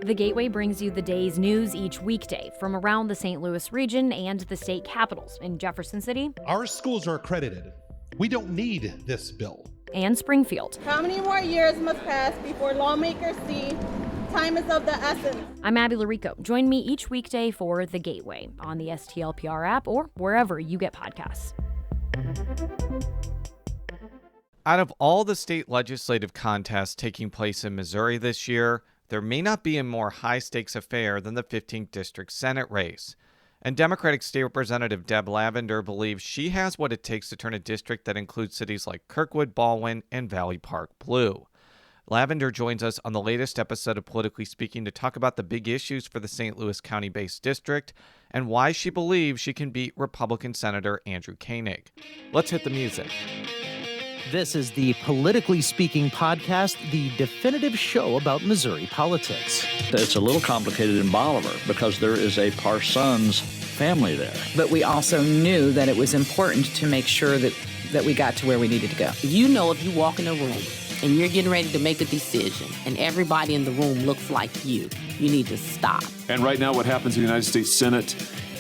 The Gateway brings you the day's news each weekday from around the St. Louis region and the state capitals in Jefferson City. Our schools are accredited. We don't need this bill. And Springfield. How many more years must pass before lawmakers see time is of the essence? I'm Abby Larico. Join me each weekday for The Gateway on the STLPR app or wherever you get podcasts. Out of all the state legislative contests taking place in Missouri this year, there may not be a more high-stakes affair than the 15th District Senate race. And Democratic State Representative Deb Lavender believes she has what it takes to turn a district that includes cities like Kirkwood, Ballwin, and Valley Park blue. Lavender joins us on the latest episode of Politically Speaking to talk about the big issues for the St. Louis County-based district and why she believes she can beat Republican Senator Andrew Koenig. Let's hit the music. This is the Politically Speaking podcast, the definitive show about Missouri politics. It's a little complicated in Bolivar because there is a Parsons family there. But we also knew that it was important to make sure that we got to where we needed to go. You know, if you walk in a room and you're getting ready to make a decision and everybody in the room looks like you need to stop. And right now what happens in the United States Senate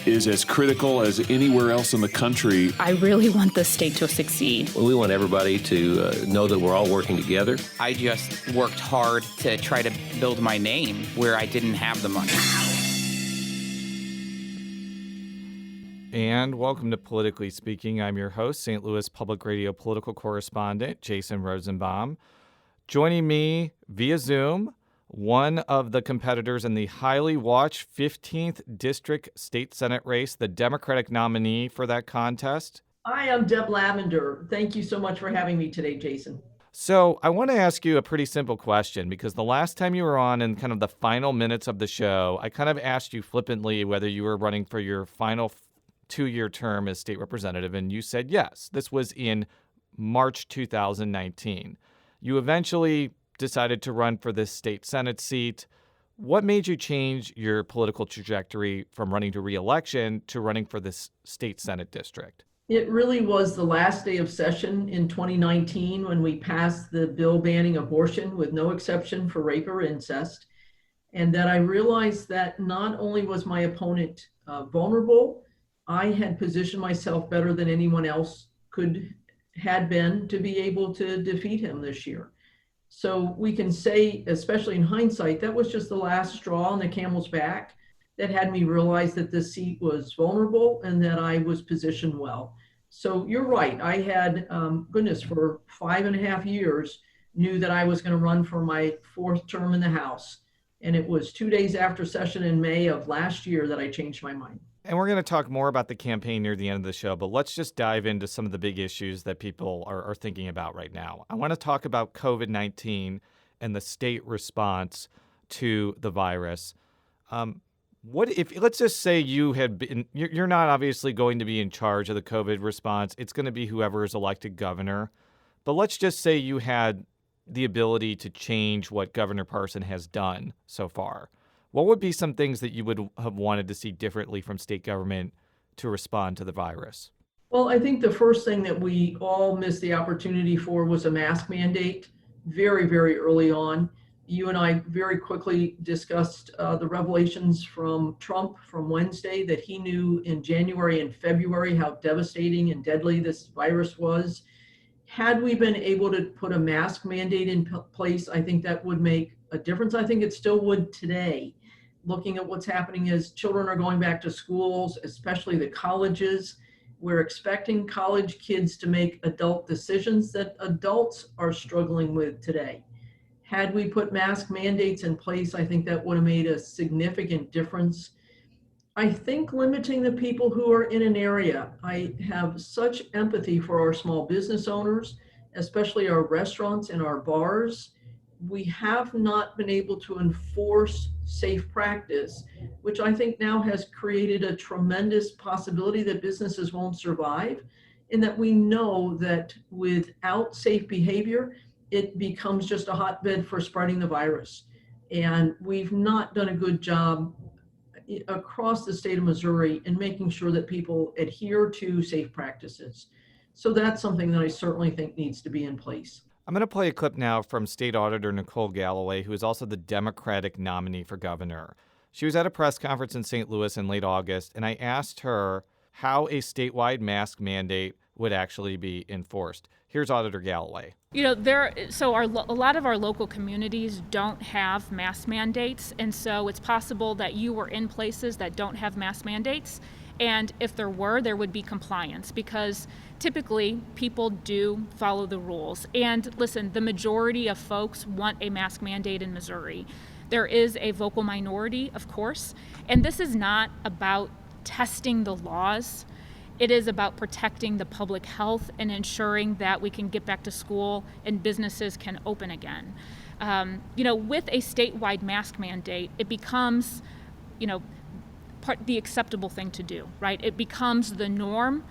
is as critical as anywhere else in the country. I really want the state to succeed. Well, we want everybody to know that we're all working together. I just worked hard to try to build my name where I didn't have the money. And welcome to Politically Speaking. I'm your host, St. Louis Public Radio political correspondent, Jason Rosenbaum. Joining me via Zoom, one of the competitors in the highly watched 15th District State Senate race, the Democratic nominee for that contest. I am Deb Lavender. Thank you so much for having me today, Jason. So I want to ask you a pretty simple question, because the last time you were on in kind of the final minutes of the show, I kind of asked you flippantly whether you were running for your final 2-year term as state representative, and you said yes. This was in March 2019. You eventually decided to run for this state Senate seat. What made you change your political trajectory from running to re-election to running for this state Senate district? It really was the last day of session in 2019 when we passed the bill banning abortion with no exception for rape or incest. And that I realized that not only was my opponent vulnerable, I had positioned myself better than anyone else had been to be able to defeat him this year. So we can say, especially in hindsight, that was just the last straw on the camel's back that had me realize that this seat was vulnerable and that I was positioned well. So you're right. I had, for 5.5 years, knew that I was going to run for my 4th term in the House. And it was 2 days after session in May of last year that I changed my mind. And we're going to talk more about the campaign near the end of the show, but let's just dive into some of the big issues that people are thinking about right now. I want to talk about COVID-19 and the state response to the virus. What if, let's just say you're not obviously going to be in charge of the COVID response. It's going to be whoever is elected governor. But let's just say you had the ability to change what Governor Parson has done so far. What would be some things that you would have wanted to see differently from state government to respond to the virus? Well, I think the first thing that we all missed the opportunity for was a mask mandate very, very early on. You and I very quickly discussed the revelations from Trump from Wednesday that he knew in January and February how devastating and deadly this virus was. Had we been able to put a mask mandate in place, I think that would make a difference. I think it still would today. Looking at what's happening as children are going back to schools, especially the colleges, we're expecting college kids to make adult decisions that adults are struggling with today. Had we put mask mandates in place, I think that would have made a significant difference. I think limiting the people who are in an area, I have such empathy for our small business owners, especially our restaurants and our bars. We have not been able to enforce safe practice, which I think now has created a tremendous possibility that businesses won't survive, and that we know that without safe behavior, it becomes just a hotbed for spreading the virus. And we've not done a good job across the state of Missouri in making sure that people adhere to safe practices. So that's something that I certainly think needs to be in place. I'm going to play a clip now from State Auditor Nicole Galloway, who is also the Democratic nominee for governor. She was at a press conference in St. Louis in late August, and I asked her how a statewide mask mandate would actually be enforced. Here's Auditor Galloway. You know, a lot of our local communities don't have mask mandates, and so it's possible that you were in places that don't have mask mandates. And if there would be compliance, because typically people do follow the rules. And listen, the majority of folks want a mask mandate in Missouri. There is a vocal minority, of course, and this is not about testing the laws. It is about protecting the public health and ensuring that we can get back to school and businesses can open again. With a statewide mask mandate, it becomes, the acceptable thing to do, right? It becomes the norm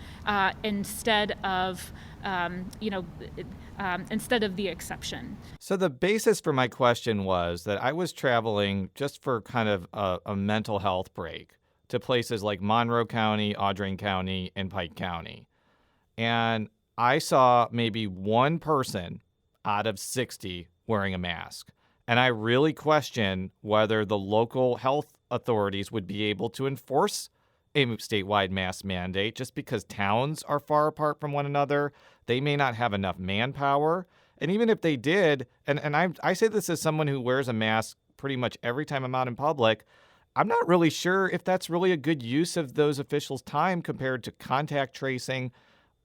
instead of the exception. So the basis for my question was that I was traveling just for kind of a mental health break to places like Monroe County, Audrain County, and Pike County. And I saw maybe one person out of 60 wearing a mask. And I really question whether the local health authorities would be able to enforce a statewide mask mandate just because towns are far apart from one another. They may not have enough manpower. And even if they did, and I say this as someone who wears a mask pretty much every time I'm out in public, I'm not really sure if that's really a good use of those officials' time compared to contact tracing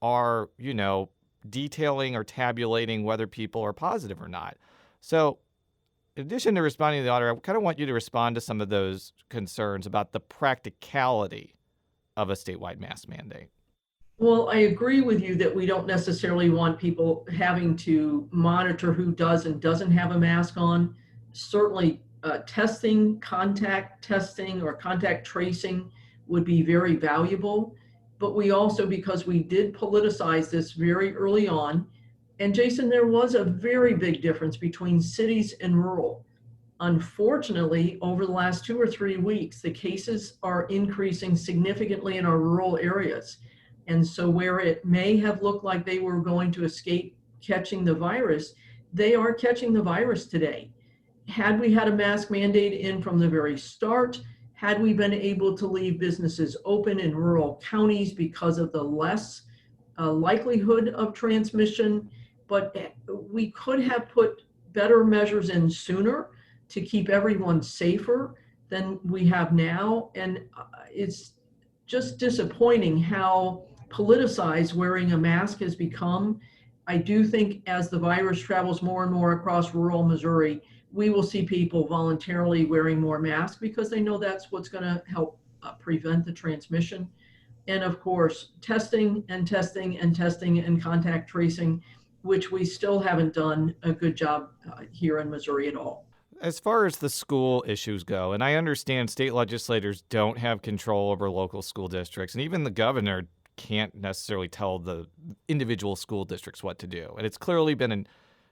or, detailing or tabulating whether people are positive or not. So in addition to responding to the auditor, I kind of want you to respond to some of those concerns about the practicality of a statewide mask mandate. Well, I agree with you that we don't necessarily want people having to monitor who does and doesn't have a mask on. Certainly, testing, contact testing or contact tracing would be very valuable. But we also, because we did politicize this very early on, and Jason, there was a very big difference between cities and rural. Unfortunately, over the last 2 or 3 weeks, the cases are increasing significantly in our rural areas. And so where it may have looked like they were going to escape catching the virus, they are catching the virus today. Had we had a mask mandate in from the very start, had we been able to leave businesses open in rural counties because of the less likelihood of transmission, but we could have put better measures in sooner to keep everyone safer than we have now. And it's just disappointing how politicized wearing a mask has become. I do think as the virus travels more and more across rural Missouri, we will see people voluntarily wearing more masks because they know that's what's going to help prevent the transmission. And of course, testing and contact tracing, which we still haven't done a good job here in Missouri at all. As far as the school issues go, and I understand state legislators don't have control over local school districts, and even the governor can't necessarily tell the individual school districts what to do. And it's clearly been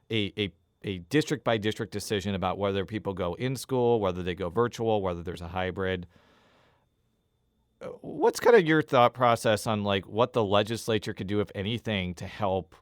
a district-by-district decision about whether people go in school, whether they go virtual, whether there's a hybrid. What's kind of your thought process on what the legislature could do, if anything, to help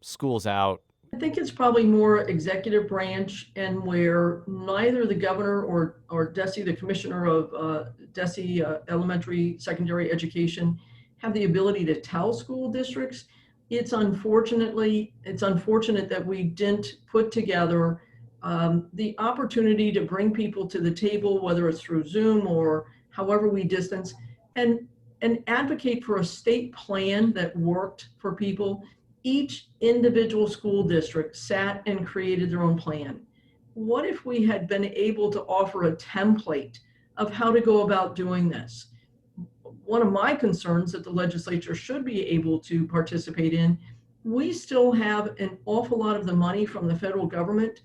schools out? I think it's probably more executive branch, and where neither the governor or DESE, the commissioner of DESE elementary, secondary education, have the ability to tell school districts. It's unfortunate that we didn't put together the opportunity to bring people to the table, whether it's through Zoom or however we distance, and advocate for a state plan that worked for people. Each individual school district sat and created their own plan. What if we had been able to offer a template of how to go about doing this? One of my concerns that the legislature should be able to participate in, we still have an awful lot of the money from the federal government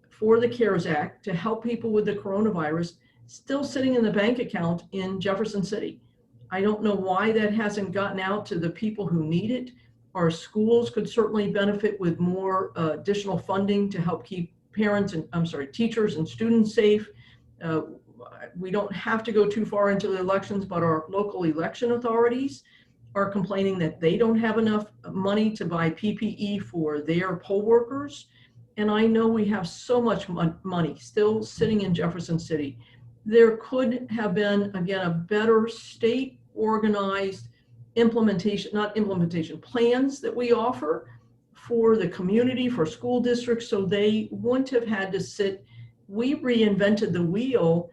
for the CARES Act to help people with the coronavirus still sitting in the bank account in Jefferson City. I don't know why that hasn't gotten out to the people who need it. Our schools could certainly benefit with more additional funding to help keep teachers and students safe. We don't have to go too far into the elections, but our local election authorities are complaining that they don't have enough money to buy PPE for their poll workers. And I know we have so much money still sitting in Jefferson City. There could have been, again, a better state organized plans that we offer for the community, for school districts, so they wouldn't have had to sit. We reinvented the wheel.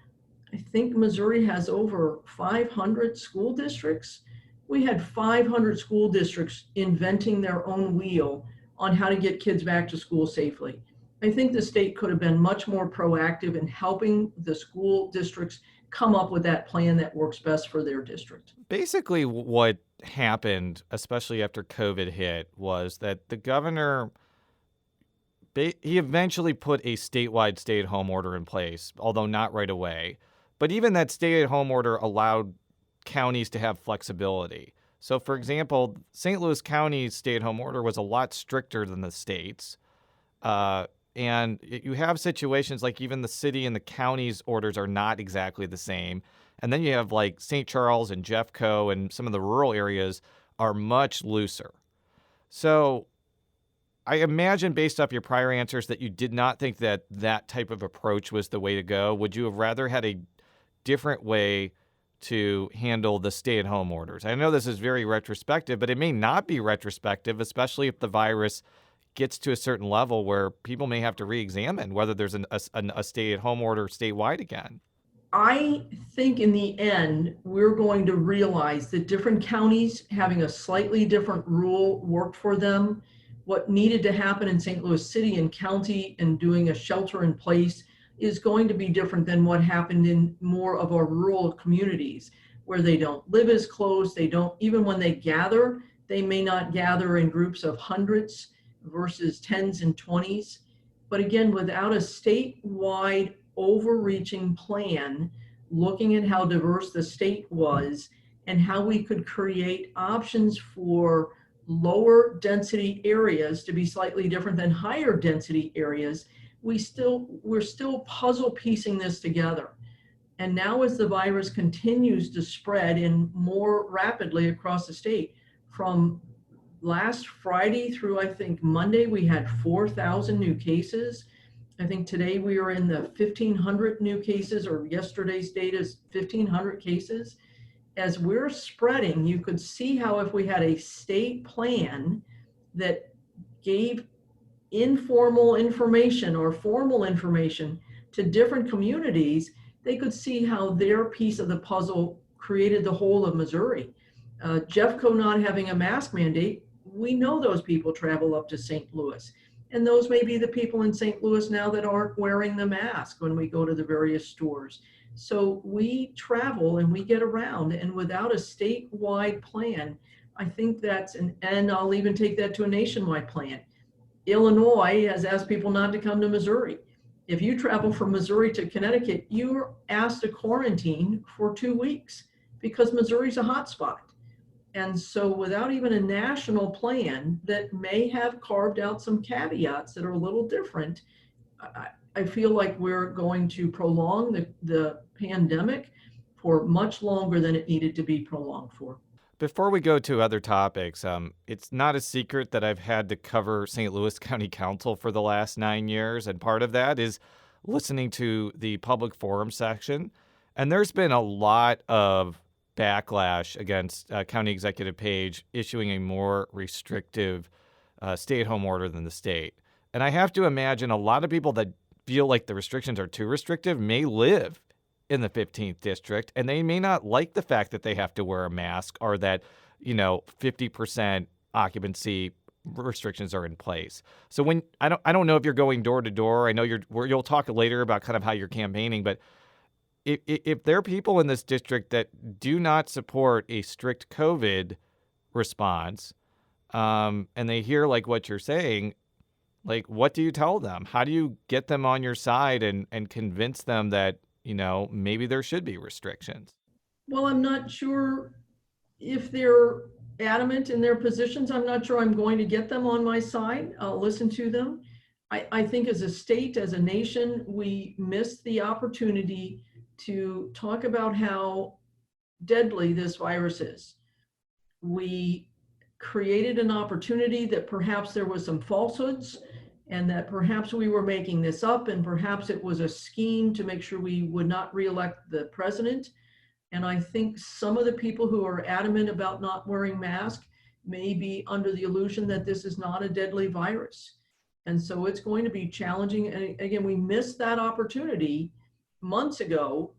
I think Missouri has over 500 school districts. We had 500 school districts inventing their own wheel on how to get kids back to school safely. I think the state could have been much more proactive in helping the school districts come up with that plan that works best for their district. Basically, what happened, especially after COVID hit, was that the governor, he eventually put a statewide stay-at-home order in place, although not right away. But even that stay-at-home order allowed counties to have flexibility. So, for example, St. Louis County's stay-at-home order was a lot stricter than the state's. And you have situations like even the city and the county's orders are not exactly the same. And then you have like St. Charles and Jeffco and some of the rural areas are much looser. So I imagine based off your prior answers that you did not think that that type of approach was the way to go. Would you have rather had a different way to handle the stay-at-home orders? I know this is very retrospective, but it may not be retrospective, especially if the virus gets to a certain level where people may have to re-examine whether there's a stay-at-home order statewide again. I think in the end, we're going to realize that different counties having a slightly different rule worked for them. What needed to happen in St. Louis City and County and doing a shelter in place is going to be different than what happened in more of our rural communities where they don't live as close. They don't, even when they gather, they may not gather in groups of hundreds versus tens and 20s. But again, without a statewide overreaching plan, looking at how diverse the state was and how we could create options for lower density areas to be slightly different than higher density areas, we're still puzzle piecing this together. And now as the virus continues to spread in more rapidly across the state, from last Friday through I think Monday, we had 4,000 new cases. I think today we are in the 1,500 new cases, or yesterday's data is 1,500 cases. As we're spreading, you could see how if we had a state plan that gave informal information or formal information to different communities, they could see how their piece of the puzzle created the whole of Missouri. Jeffco not having a mask mandate, we know those people travel up to St. Louis. And those may be the people in St. Louis now that aren't wearing the mask when we go to the various stores. So we travel and we get around, and without a statewide plan, I think and I'll even take that to a nationwide plan. Illinois has asked people not to come to Missouri. If you travel from Missouri to Connecticut, you're asked to quarantine for 2 weeks because Missouri's a hot spot. And so without even a national plan that may have carved out some caveats that are a little different, I feel like we're going to prolong the pandemic for much longer than it needed to be prolonged for. Before we go to other topics, it's not a secret that I've had to cover St. Louis County Council for the last 9 years, and part of that is listening to the public forum section. And there's been a lot of backlash against County Executive Page issuing a more restrictive stay-at-home order than the state. And I have to imagine a lot of people that feel like the restrictions are too restrictive may live in the 15th district, and they may not like the fact that they have to wear a mask or that, 50% occupancy restrictions are in place. So when I don't know if you're going door to door. I know you'll talk later about kind of how you're campaigning, but if there are people in this district that do not support a strict COVID response, and they hear like what you're saying, like what do you tell them? How do you get them on your side and convince them that, maybe there should be restrictions? Well, I'm not sure if they're adamant in their positions. I'm not sure I'm going to get them on my side. I'll listen to them. I think as a state, as a nation, we missed the opportunity to talk about how deadly this virus is. We created an opportunity that perhaps there was some falsehoods and that perhaps we were making this up and perhaps it was a scheme to make sure we would not reelect the president. And I think some of the people who are adamant about not wearing masks may be under the illusion that this is not a deadly virus. And so it's going to be challenging. And again, we missed that opportunity months ago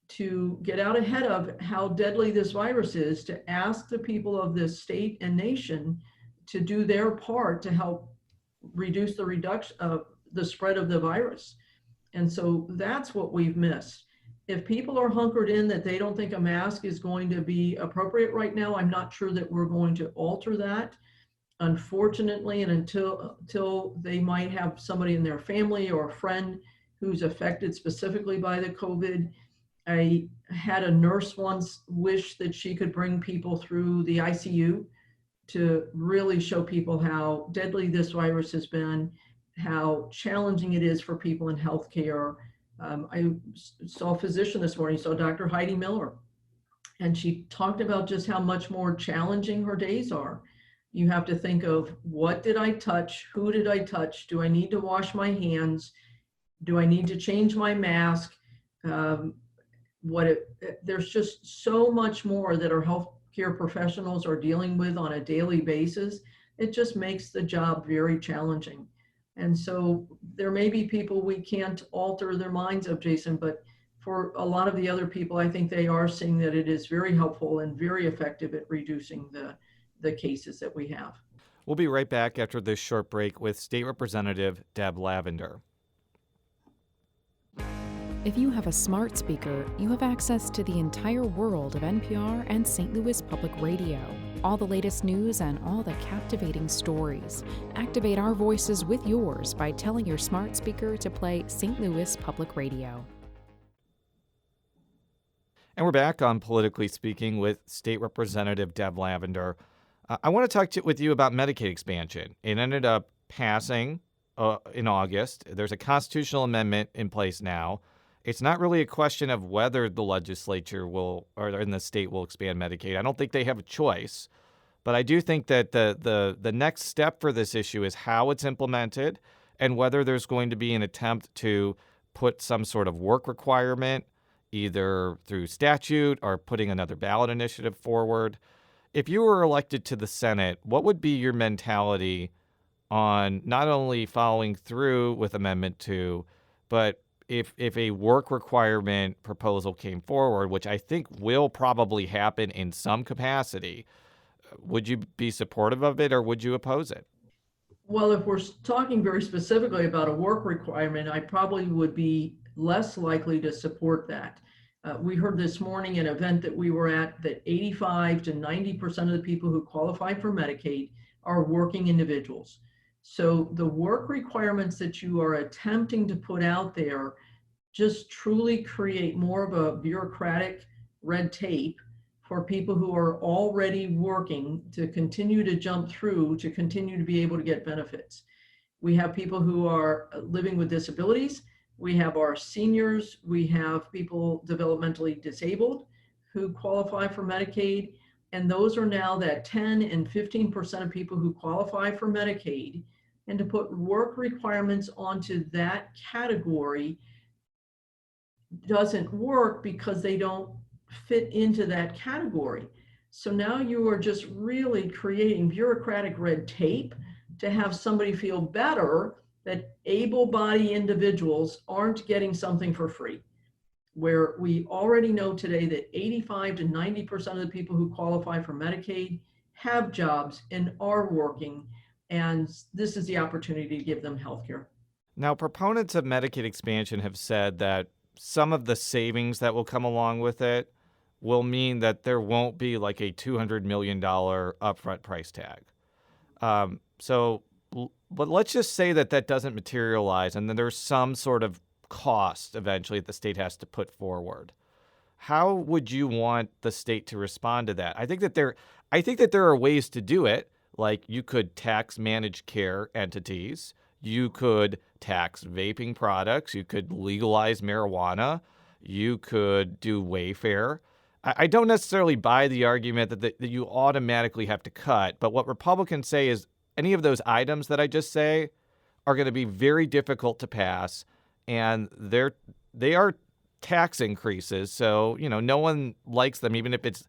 to get out ahead of how deadly this virus is, to ask the people of this state and nation to do their part to help reduce the reduction of the spread of the virus. And so that's what we've missed. If people are hunkered in that they don't think a mask is going to be appropriate right now, I'm not sure that we're going to alter that. Unfortunately, and until they might have somebody in their family or a friend who's affected specifically by the COVID. I had a nurse once wish that she could bring people through the ICU to really show people how deadly this virus has been, how challenging it is for people in healthcare. I saw a physician this morning, saw Dr. Heidi Miller, and she talked about just how much more challenging her days are. You have to think of, what did I touch? Who did I touch? Do I need to wash my hands? Do I need to change my mask? There's just so much more that our healthcare professionals are dealing with on a daily basis. It just makes the job very challenging. And so there may be people we can't alter their minds of, Jason, but for a lot of the other people, I think they are seeing that it is very helpful and very effective at reducing the cases that we have. We'll be right back after this short break with State Representative Deb Lavender. If you have a smart speaker, you have access to the entire world of NPR and St. Louis Public Radio. All the latest news and all the captivating stories. Activate our voices with yours by telling your smart speaker to play St. Louis Public Radio. And we're back on Politically Speaking with State Representative Deb Lavender. I want to talk with you about Medicaid expansion. It ended up passing in August. There's a constitutional amendment in place now. It's not really a question of whether the legislature will, or in the state will expand Medicaid. I don't think they have a choice. But I do think that the next step for this issue is how it's implemented and whether there's going to be an attempt to put some sort of work requirement, either through statute or putting another ballot initiative forward. If you were elected to the Senate, what would be your mentality on not only following through with Amendment 2, but if a work requirement proposal came forward, which I think will probably happen in some capacity, would you be supportive of it or would you oppose it? Well, if we're talking very specifically about a work requirement, I probably would be less likely to support that. We heard this morning an event that we were at that 85 to 90% of the people who qualify for Medicaid are working individuals. So the work requirements that you are attempting to put out there just truly create more of a bureaucratic red tape for people who are already working to continue to jump through, to continue to be able to get benefits. We have people who are living with disabilities. We have our seniors. We have people developmentally disabled who qualify for Medicaid. And those are now that 10 and 15% of people who qualify for Medicaid. And to put work requirements onto that category doesn't work because they don't fit into that category. So now you are just really creating bureaucratic red tape to have somebody feel better that able-bodied individuals aren't getting something for free, where we already know today that 85 to 90% of the people who qualify for Medicaid have jobs and are working, and this is the opportunity to give them health care. Now, proponents of Medicaid expansion have said that some of the savings that will come along with it will mean that there won't be like a $200 million upfront price tag. But let's just say that that doesn't materialize and then there's some sort of cost eventually that the state has to put forward. How would you want the state to respond to that? I think that there are ways to do it. Like you could tax managed care entities. You could tax vaping products. You could legalize marijuana. You could do Wayfair. I don't necessarily buy the argument that you automatically have to cut, but what Republicans say is any of those items that I just say are going to be very difficult to pass, and they are tax increases, so no one likes them, even if it's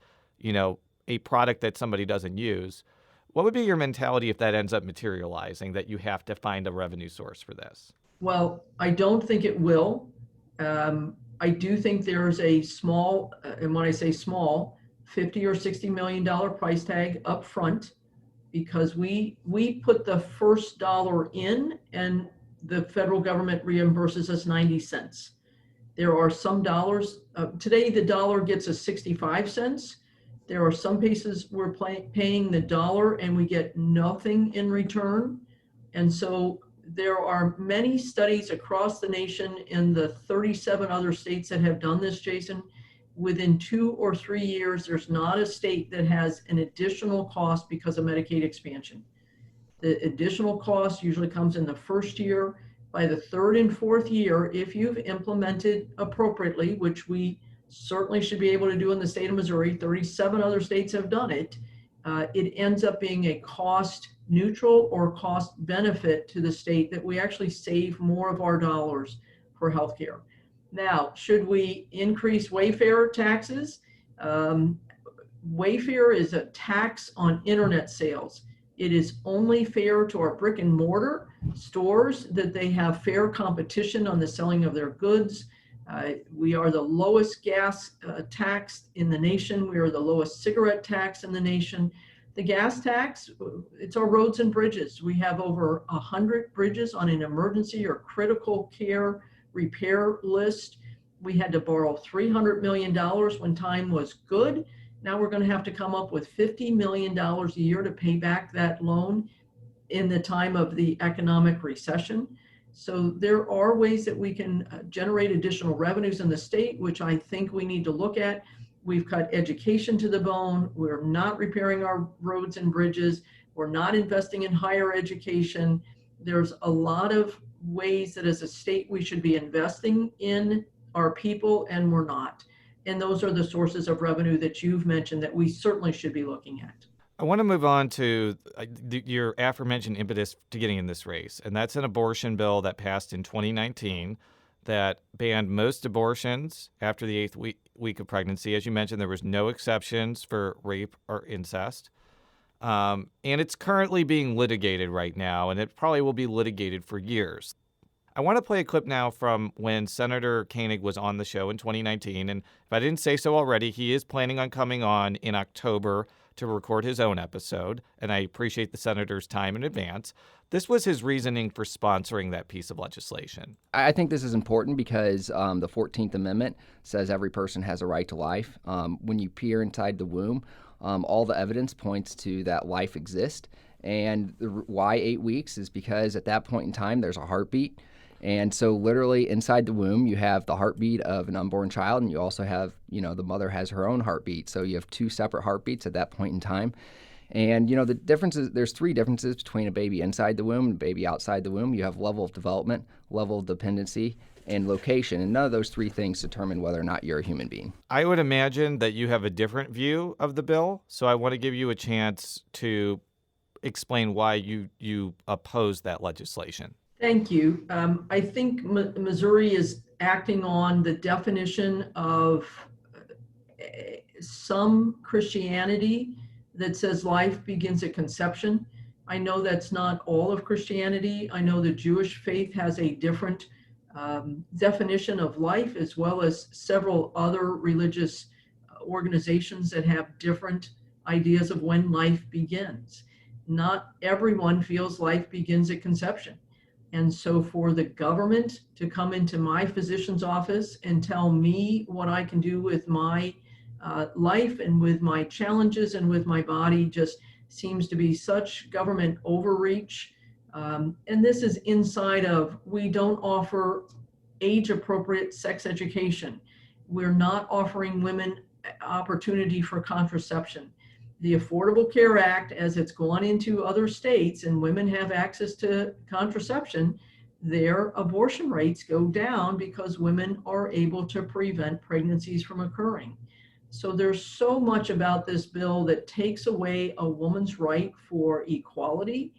a product that somebody doesn't use. What would be your mentality if that ends up materializing, that you have to find a revenue source for this? Well, I don't think it will. I do think there's a small, and when I say small, $50 or $60 million price tag up front, because we put the first dollar in and the federal government reimburses us 90 cents. There are some dollars, today the dollar gets us 65 cents. There are some places we're paying the dollar and we get nothing in return. And so there are many studies across the nation in the 37 other states that have done this, Jason. Within 2 or 3 years, there's not a state that has an additional cost because of Medicaid expansion. The additional cost usually comes in the first year. By the third and fourth year, if you've implemented appropriately, which we certainly should be able to do in the state of Missouri, 37 other states have done it, it ends up being a cost neutral or cost benefit to the state, that we actually save more of our dollars for healthcare. Now, should we increase Wayfair taxes? Wayfair is a tax on internet sales. It is only fair to our brick and mortar stores that they have fair competition on the selling of their goods. We are the lowest gas tax in the nation. We are the lowest cigarette tax in the nation. The gas tax, it's our roads and bridges. We have over 100 bridges on an emergency or critical care repair list. We had to borrow $300 million when time was good. Now we're going to have to come up with $50 million a year to pay back that loan in the time of the economic recession. So there are ways that we can generate additional revenues in the state, which I think we need to look at. We've cut education to the bone. We're not repairing our roads and bridges. We're not investing in higher education. There's a lot of ways that as a state we should be investing in our people, and we're not. And those are the sources of revenue that you've mentioned that we certainly should be looking at. I want to move on to your aforementioned impetus to getting in this race, and that's an abortion bill that passed in 2019 that banned most abortions after the 8th week of pregnancy. As you mentioned, there was no exceptions for rape or incest. And it's currently being litigated right now, and it probably will be litigated for years. I want to play a clip now from when Senator Koenig was on the show in 2019. And if I didn't say so already, he is planning on coming on in October to record his own episode, and I appreciate the senator's time in advance. This was his reasoning for sponsoring that piece of legislation. I think this is important because the 14th Amendment says every person has a right to life. When you peer inside the womb, all the evidence points to that life exists. And why 8 weeks is because at that point in time, there's a heartbeat. And so literally inside the womb, you have the heartbeat of an unborn child, and you also have, the mother has her own heartbeat. So you have 2 separate heartbeats at that point in time. And, the differences, there's 3 differences between a baby inside the womb and a baby outside the womb. You have level of development, level of dependency, and location. And none of those 3 things determine whether or not you're a human being. I would imagine that you have a different view of the bill. So I want to give you a chance to explain why you oppose that legislation. Thank you. I think Missouri is acting on the definition of some Christianity that says life begins at conception. I know that's not all of Christianity. I know the Jewish faith has a different definition of life, as well as several other religious organizations that have different ideas of when life begins. Not everyone feels life begins at conception. And so for the government to come into my physician's office and tell me what I can do with my life and with my challenges and with my body just seems to be such government overreach. And this is inside of, we don't offer age-appropriate sex education. We're not offering women opportunity for contraception. The Affordable Care Act, as it's gone into other states and women have access to contraception, their abortion rates go down because women are able to prevent pregnancies from occurring. So there's so much about this bill that takes away a woman's right for equality.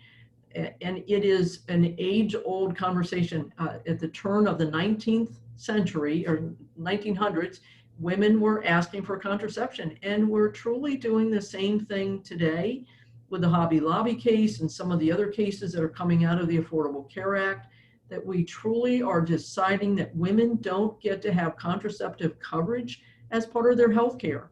And it is an age-old conversation. At the turn of the 19th century or 1900s, women were asking for contraception, and we're truly doing the same thing today with the Hobby Lobby case and some of the other cases that are coming out of the Affordable Care Act, that we truly are deciding that women don't get to have contraceptive coverage as part of their health care.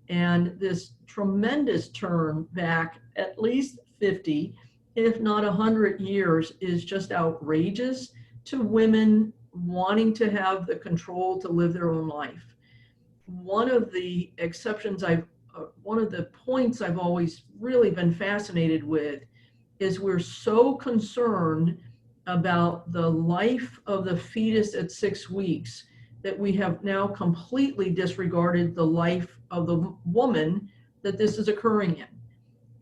And this tremendous turn back at least 50, if not 100 years, is just outrageous to women wanting to have the control to live their own life. One of the one of the points I've always really been fascinated with is we're so concerned about the life of the fetus at 6 weeks that we have now completely disregarded the life of the woman that this is occurring in.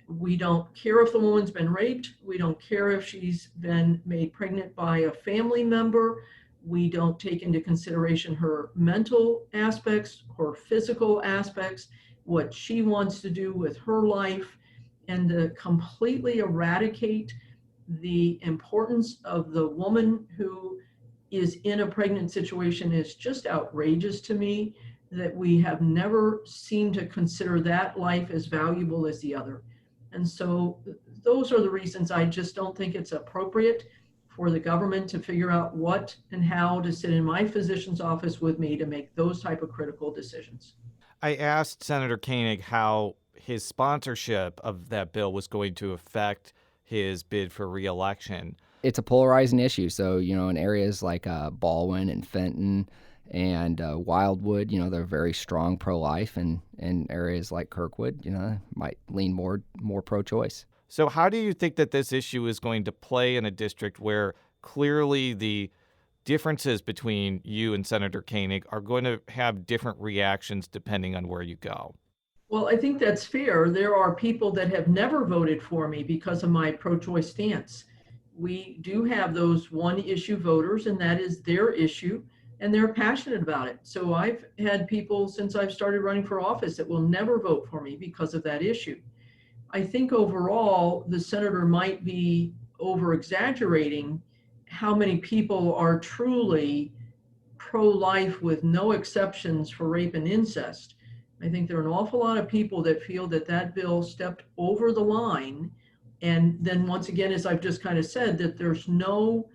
We don't care if the woman's been raped. We don't care if she's been made pregnant by a family member. We don't take into consideration her mental aspects, her physical aspects, what she wants to do with her life, and to completely eradicate the importance of the woman who is in a pregnant situation is just outrageous to me, that we have never seemed to consider that life as valuable as the other. And so those are the reasons I just don't think it's appropriate for the government to figure out what and how to sit in my physician's office with me to make those type of critical decisions. I asked Senator Koenig how his sponsorship of that bill was going to affect his bid for re-election. It's a polarizing issue. So, in areas like Ballwin and Fenton and Wildwood, they're very strong pro-life, and in areas like Kirkwood, might lean more pro-choice. So how do you think that this issue is going to play in a district where clearly the differences between you and Senator Koenig are going to have different reactions depending on where you go? Well, I think that's fair. There are people that have never voted for me because of my pro-choice stance. We do have those one-issue voters, and that is their issue, and they're passionate about it. So I've had people since I've started running for office that will never vote for me because of that issue. I think overall, the senator might be over-exaggerating how many people are truly pro-life with no exceptions for rape and incest. I think there are an awful lot of people that feel that that bill stepped over the line. And then once again, as I've just kind of said, that there's no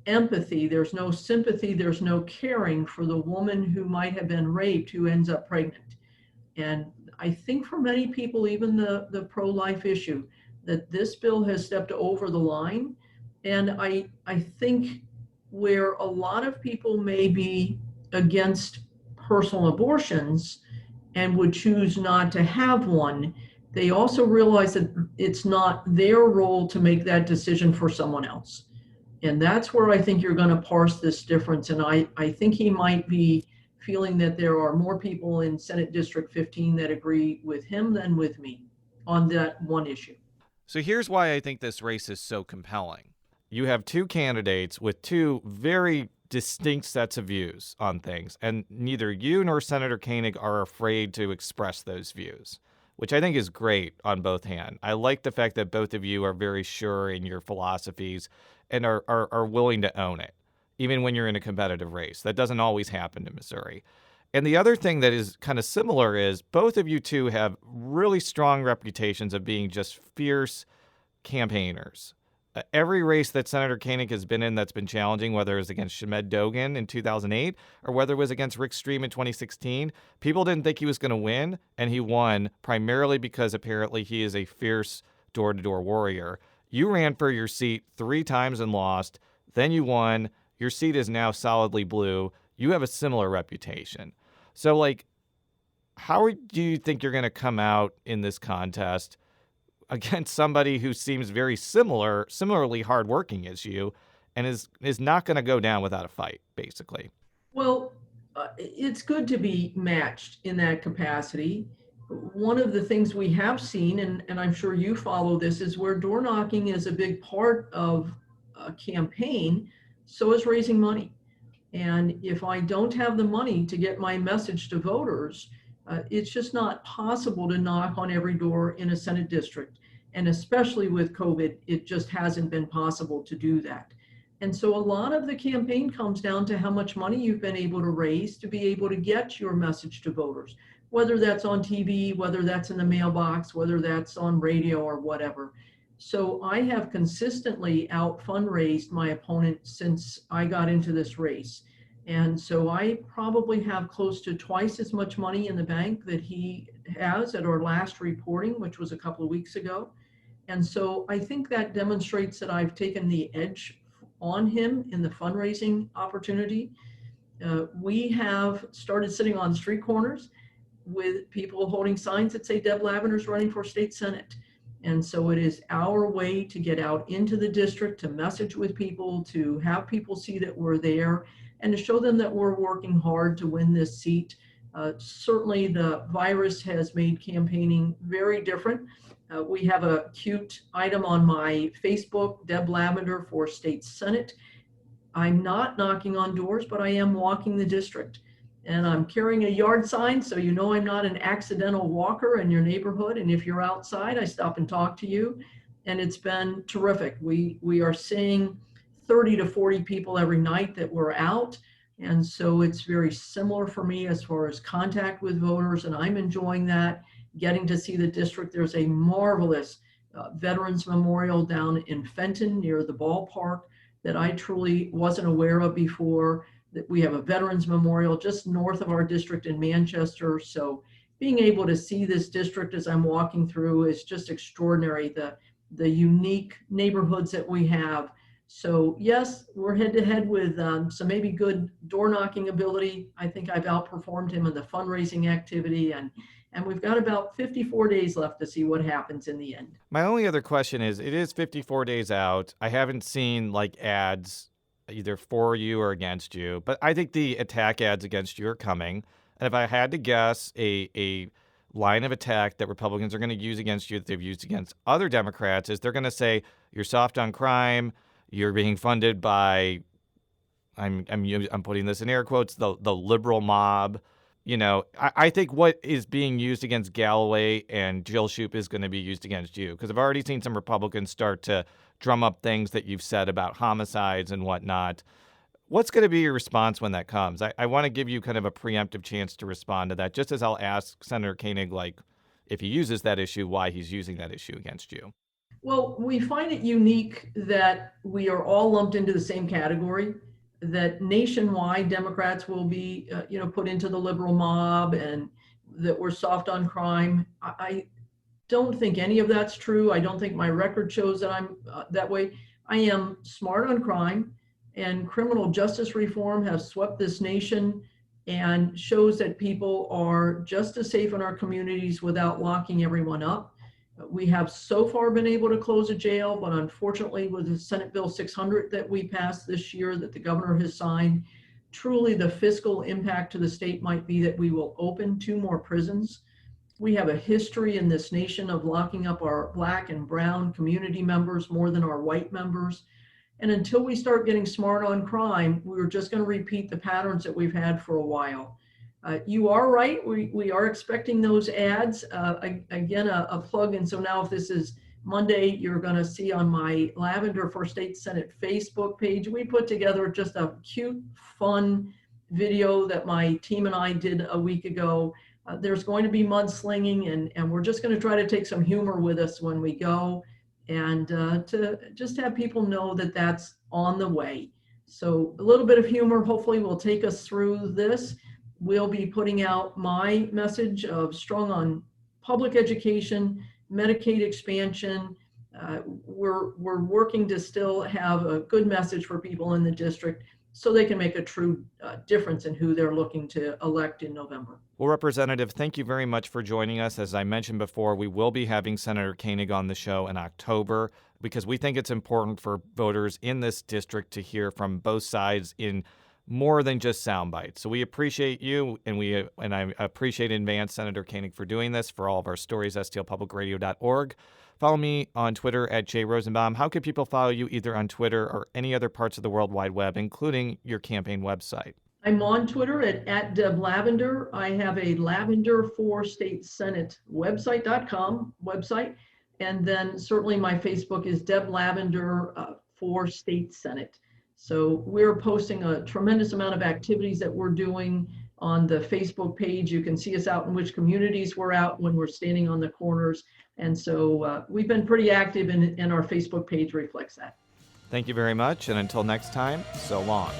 empathy, there's no sympathy, there's no caring for the woman who might have been raped who ends up pregnant. And I think for many people, even the pro-life issue, that this bill has stepped over the line. And I think where a lot of people may be against personal abortions and would choose not to have one, they also realize that it's not their role to make that decision for someone else. And that's where I think you're going to parse this difference. And I think he might be feeling that there are more people in Senate District 15 that agree with him than with me on that one issue. So here's why I think this race is so compelling. You have two candidates with two very distinct sets of views on things, and neither you nor Senator Koenig are afraid to express those views, which I think is great on both hands. I like the fact that both of you are very sure in your philosophies and are willing to own it, even when you're in a competitive race. That doesn't always happen in Missouri. And the other thing that is kind of similar is both of you two have really strong reputations of being just fierce campaigners. Every race that Senator Koenig has been in that's been challenging, whether it was against Shamed Dogan in 2008 or whether it was against Rick Stream in 2016, people didn't think he was going to win, and he won primarily because apparently he is a fierce door-to-door warrior. You ran for your seat 3 times and lost. Then you won. Your seat is now solidly blue. You have a similar reputation. So, how do you think you're going to come out in this contest against somebody who seems very similarly hardworking as you, and is not going to go down without a fight, basically? Well, it's good to be matched in that capacity. One of the things we have seen, and I'm sure you follow this, is where door knocking is a big part of a campaign, so is raising money. And if I don't have the money to get my message to voters, It's just not possible to knock on every door in a Senate district. And especially with COVID, it just hasn't been possible to do that. And so a lot of the campaign comes down to how much money you've been able to raise to be able to get your message to voters, whether that's on TV, whether that's in the mailbox, whether that's on radio or whatever. So I have consistently out fundraised my opponent since I got into this race. And so I probably have close to twice as much money in the bank that he has at our last reporting, which was a couple of weeks ago. And so I think that demonstrates that I've taken the edge on him in the fundraising opportunity. We have started sitting on street corners with people holding signs that say Deb Lavender's running for state Senate. And so it is our way to get out into the district, to message with people, to have people see that we're there, and to show them that we're working hard to win this seat. Certainly the virus has made campaigning very different. We have a cute item on my Facebook, Deb Lavender for state Senate. I'm not knocking on doors, but I am walking the district. And I'm carrying a yard sign, so you know I'm not an accidental walker in your neighborhood. And if you're outside, I stop and talk to you. And it's been terrific. We are seeing 30 to 40 people every night that we're out. And so it's very similar for me as far as contact with voters, and I'm enjoying that, getting to see the district. There's a marvelous Veterans Memorial down in Fenton near the ballpark that I truly wasn't aware of before. That we have a Veterans Memorial just north of our district in Manchester. So being able to see this district as I'm walking through is just extraordinary, the unique neighborhoods that we have. So yes, we're head to head with some maybe good door knocking ability. I think I've outperformed him in the fundraising activity, and we've got about 54 days left to see what happens in the end. My only other question is, it is 54 days out. I haven't seen like ads either for you or against you, but I think the attack ads against you are coming. And if I had to guess a line of attack that Republicans are going to use against you that they've used against other Democrats is they're going to say you're soft on crime, you're being funded by, I'm putting this in air quotes, the liberal mob. You know, I think what is being used against Galloway and Jill Shoup is going to be used against you, because I've already seen some Republicans start to drum up things that you've said about homicides and whatnot. What's going to be your response when that comes? I want to give you kind of a preemptive chance to respond to that, just as I'll ask Senator Koenig, like, if he uses that issue, why he's using that issue against you. Well, we find it unique that we are all lumped into the same category, that nationwide Democrats will be, put into the liberal mob, and that we're soft on crime. I don't think any of that's true. I don't think my record shows that I'm that way. I am smart on crime, and criminal justice reform has swept this nation and shows that people are just as safe in our communities without locking everyone up. We have so far been able to close a jail, but unfortunately with the Senate Bill 600 that we passed this year that the governor has signed, truly the fiscal impact to the state might be that we will open 2 more prisons. We have a history in this nation of locking up our Black and brown community members more than our white members. And until we start getting smart on crime, we're just going to repeat the patterns that we've had for a while. You are right. We are expecting those ads. Again, a plug. And so now if this is Monday, you're going to see on my Lavender for State Senate Facebook page, we put together just a cute, fun video that my team and I did a week ago. There's going to be mudslinging, and we're just going to try to take some humor with us when we go, and to just have people know that that's on the way. So a little bit of humor hopefully will take us through this. We'll be putting out my message of strong on public education, Medicaid expansion. We're working to still have a good message for people in the district so they can make a true difference in who they're looking to elect in November. Well, Representative, thank you very much for joining us. As I mentioned before, we will be having Senator Koenig on the show in October because we think it's important for voters in this district to hear from both sides in more than just sound bites. So we appreciate you, and I appreciate in advance Senator Koenig for doing this. For all of our stories, stlpublicradio.org. Follow me on Twitter at @Rosenbaum. How can people follow you either on Twitter or any other parts of the World Wide Web, including your campaign website? I'm on Twitter at Deb Lavender. I have a Lavender for State Senate website.com website. And then certainly my Facebook is Deb Lavender for State Senate. So we're posting a tremendous amount of activities that we're doing on the Facebook page. You can see us out in which communities we're out when we're standing on the corners. And so we've been pretty active, and our Facebook page reflects that. Thank you very much. And until next time, so long.